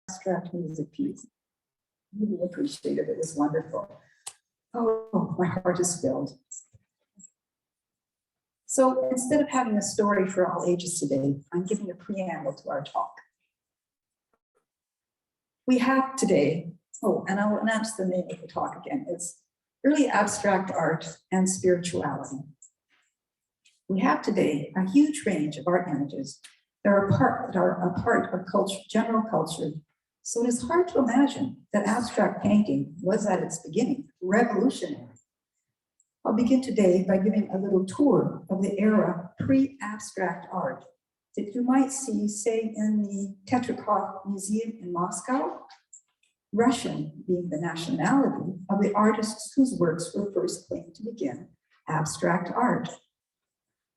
abstract music piece. Really appreciated it. It was wonderful. Oh, my heart is filled. So instead of having a story for all ages today, I'm giving a preamble to our talk. We have today, and I will announce the name of the talk again. It's Early Abstract Art and Spirituality. We have today a huge range of art images that are a part of culture, general culture. So it is hard to imagine that abstract painting was at its beginning revolutionary. I'll begin today by giving a little tour of the era pre-abstract art that you might see, say, in the Tetrakhov Museum in Moscow, Russian being the nationality of the artists whose works were first claimed to begin abstract art.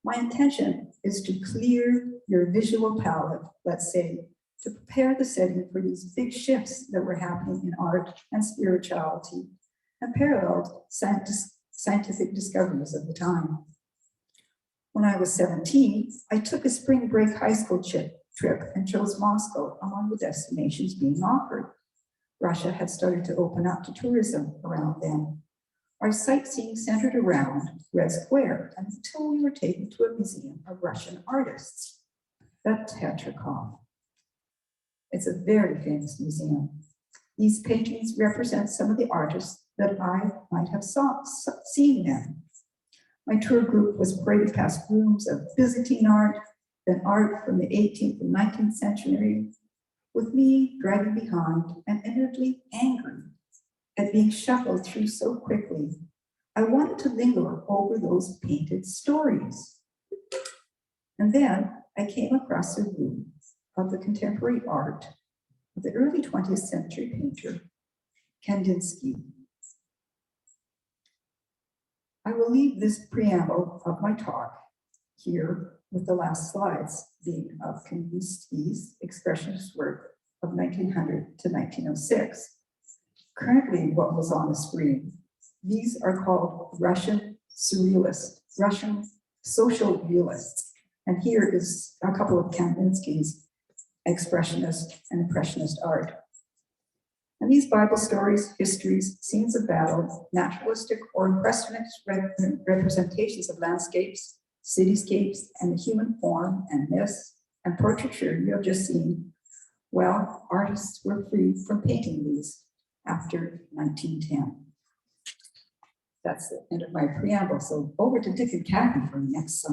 My intention is to clear your visual palette, let's say, to prepare the setting for these big shifts that were happening in art and spirituality and paralleled scientific discoveries of the time. When I was 17, I took a spring break high school trip and chose Moscow among the destinations being offered. Russia had started to open up to tourism around then. Our sightseeing centered around Red Square until we were taken to a museum of Russian artists, the Tetrakhov. It's a very famous museum. These paintings represent some of the artists that I might have seen them. My tour group was paraded past rooms of Byzantine art, then art from the 18th and 19th century, with me dragging behind and eminently angry at being shuffled through so quickly. I wanted to linger over those painted stories. And then I came across a room of the contemporary art of the early 20th century painter, Kandinsky. I will leave this preamble of my talk here with the last slides being of Kandinsky's expressionist work of 1900 to 1906. Currently, what was on the screen, these are called Russian surrealists, Russian social realists. And here is a couple of Kandinsky's expressionist and impressionist art. And these Bible stories, histories, scenes of battle, naturalistic or impressionist representations of landscapes, cityscapes, and the human form and myths and portraiture you have just seen, well, artists were free from painting these after 1910. That's the end of my preamble. So over to Dick and Kathy for the next song.